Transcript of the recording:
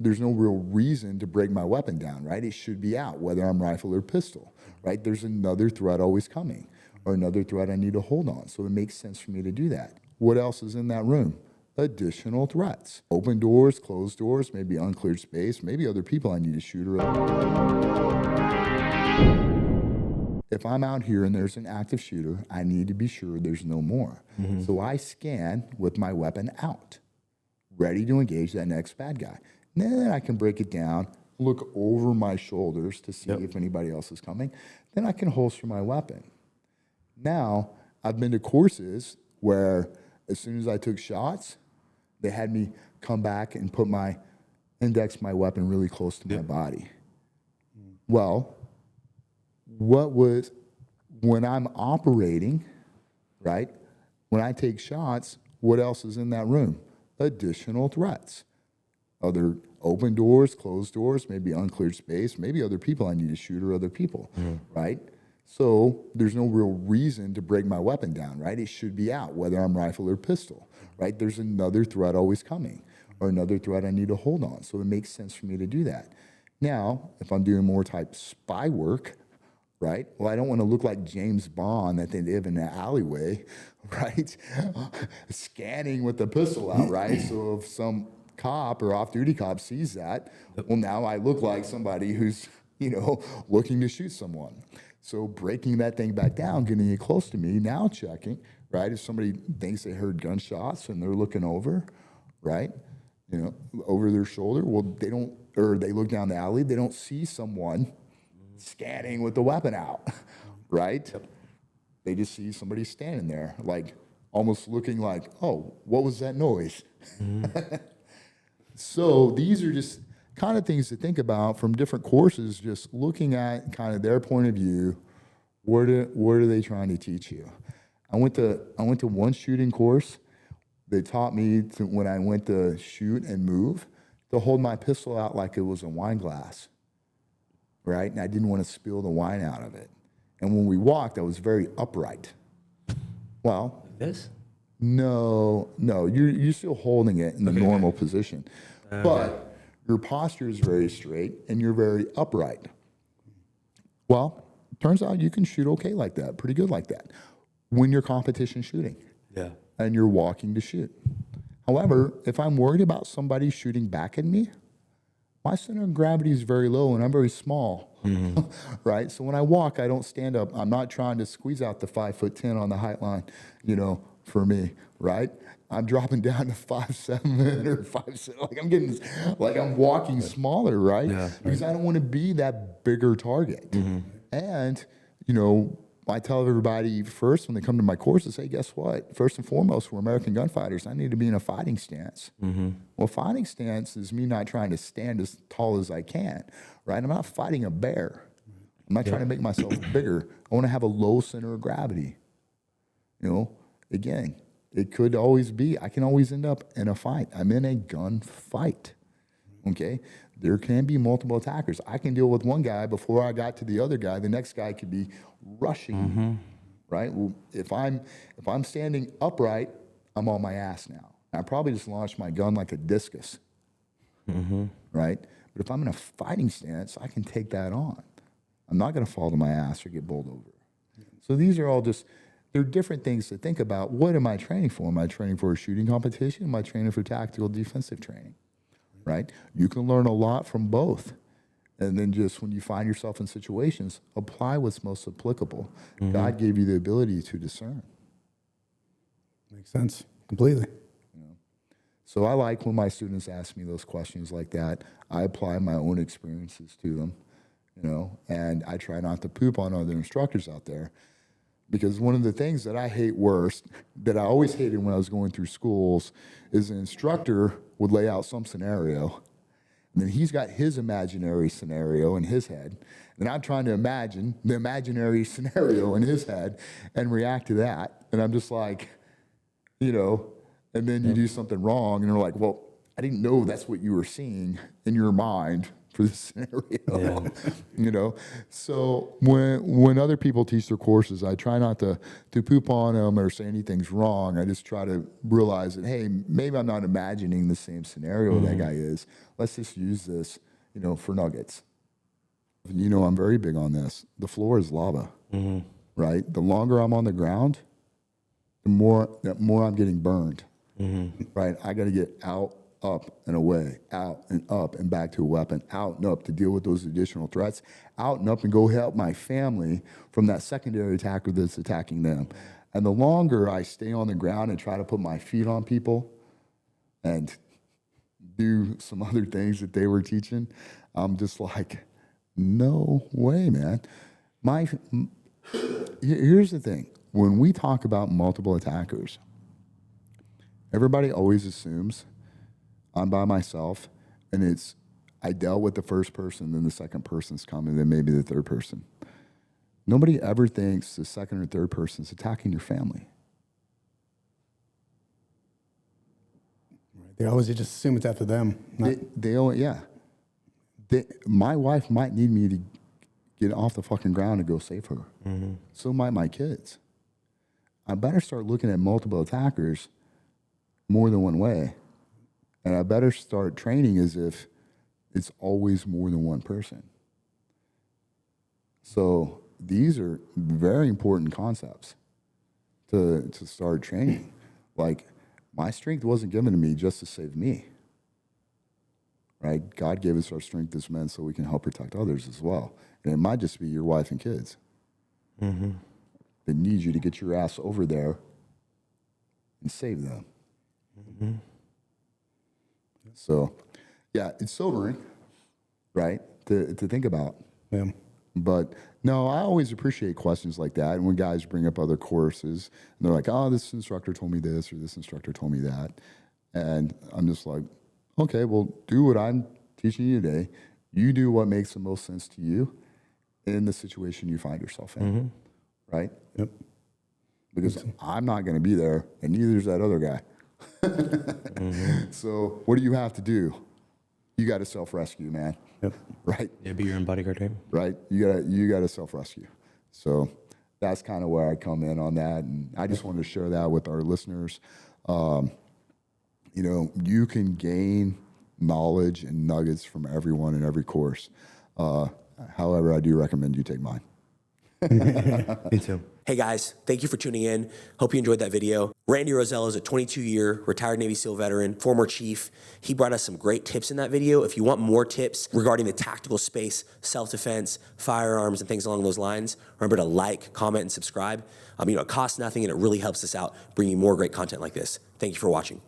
there's no real reason to break my weapon down, right? It should be out, whether I'm rifle or pistol, right? There's another threat always coming or another threat I need to hold on. So it makes sense for me to do that. What else is in that room? Additional threats. Open doors, closed doors, maybe uncleared space, maybe other people I need to shoot. If I'm out here and there's an active shooter, I need to be sure there's no more. So I scan with my weapon out, ready to engage that next bad guy. And then I can break it down, look over my shoulders to see if anybody else is coming. Then I can holster my weapon. Now, I've been to courses where as soon as I took shots, they had me come back and put my weapon really close to my body. Well, when I'm operating, right, when I take shots, what else is in that room? Additional threats. Other open doors, closed doors, maybe uncleared space, maybe other people I need to shoot or other people, right? So there's no real reason to break my weapon down, right? It should be out, whether I'm rifle or pistol, right? There's another threat always coming or another threat I need to hold on. So it makes sense for me to do that. Now, if I'm doing more type spy work, right? Well, I don't want to look like James Bond that they live in the alleyway, right? Scanning with the pistol out, right? So if some cop or off-duty cop sees that, well, now I look like somebody who's, looking to shoot someone. So breaking that thing back down, getting it close to me, now checking, right? If somebody thinks they heard gunshots and they're looking over, right? Over their shoulder, well, they look down the alley, they don't see someone scanning with the weapon out, right? They just see somebody standing there, like almost looking like, oh, what was that noise? So these are just kind of things to think about from different courses, just looking at kind of their point of view. What are they trying to teach you? I went to one shooting course. They taught me when I went to shoot and move to hold my pistol out like it was a wine glass, right? And I didn't want to spill the wine out of it. And when we walked, I was very upright. Well, this? No, you're still holding it in the normal position, but your posture is very straight and you're very upright. Well, turns out you can shoot okay like that, pretty good like that, when you're competition shooting. Yeah. And you're walking to shoot. However, if I'm worried about somebody shooting back at me, my center of gravity is very low and I'm very small, right? So when I walk, I don't stand up. I'm not trying to squeeze out the 5'10" on the height line, for me, right? I'm dropping down to 5'7" or 5'6", like I'm walking smaller, right? Yeah. Because I don't want to be that bigger target. And, I tell everybody first when they come to my courses, hey, guess what? First and foremost, we're American gunfighters. I need to be in a fighting stance. Well, fighting stance is me not trying to stand as tall as I can, right? I'm not fighting a bear. I'm not trying to make myself bigger. I want to have a low center of gravity. Again, it could always be, I can always end up in a fight. I'm in a gun fight, okay? There can be multiple attackers. I can deal with one guy before I got to the other guy. The next guy could be rushing, right? Well, if I'm standing upright, I'm on my ass now. I probably just launched my gun like a discus, right? But if I'm in a fighting stance, I can take that on. I'm not going to fall to my ass or get bowled over. So these are all they're different things to think about. What am I training for? Am I training for a shooting competition? Am I training for tactical defensive training? Right? You can learn a lot from both. And then just when you find yourself in situations, apply what's most applicable. God gave you the ability to discern. Makes sense. Completely. So I like when my students ask me those questions like that. I apply my own experiences to them, and I try not to poop on other instructors out there. Because one of the things that I hate worst, that I always hated when I was going through schools, is an instructor would lay out some scenario, and then he's got his imaginary scenario in his head, and I'm trying to imagine the imaginary scenario in his head and react to that. And I'm just like, and then you do something wrong, and they're like, well, I didn't know that's what you were seeing in your mind for this scenario. You know, so when other people teach their courses, I try not to poop on them or say anything's wrong. I just try to realize that, hey, maybe I'm not imagining the same scenario that guy is. Let's just use this, you know, for nuggets. You know, I'm very big on this. The floor is lava, right? The longer I'm on the ground, the more I'm getting burned, right? I got to get out, up and away, out and up and back to a weapon, out and up to deal with those additional threats, out and up and go help my family from that secondary attacker that's attacking them. And the longer I stay on the ground and try to put my feet on people and do some other things that they were teaching, I'm just like, no way, man. Here's the thing. When we talk about multiple attackers, everybody always assumes I'm by myself, and I dealt with the first person, then the second person's coming, then maybe the third person. Nobody ever thinks the second or third person's attacking your family. They always just assume it's after them. My wife might need me to get off the fucking ground and go save her. So might my kids. I better start looking at multiple attackers more than one way. And I better start training as if it's always more than one person. So these are very important concepts to start training. Like, my strength wasn't given to me just to save me, right? God gave us our strength as men so we can help protect others as well. And it might just be your wife and kids that need you to get your ass over there and save them. So, yeah, it's sobering, right, to think about. Yeah. But, no, I always appreciate questions like that. And when guys bring up other courses, and they're like, oh, this instructor told me this or this instructor told me that. And I'm just like, okay, well, do what I'm teaching you today. You do what makes the most sense to you in the situation you find yourself in, right? Yep. Because I'm not going to be there, and neither is that other guy. So what do you have to do? You got to self-rescue, man. Yep. Right? Yeah, be your own bodyguard, right? Right? You got to self-rescue. So that's kind of where I come in on that, and I just wanted to share that with our listeners. You know, you can gain knowledge and nuggets from everyone in every course. However, I do recommend you take mine. Me too. Hey guys, thank you for tuning in. Hope you enjoyed that video. Randy Rozzell is a 22-year retired Navy SEAL veteran, former chief. He brought us some great tips in that video. If you want more tips regarding the tactical space, self-defense, firearms, and things along those lines, remember to like, comment, and subscribe. You know, it costs nothing and it really helps us out bringing more great content like this. Thank you for watching.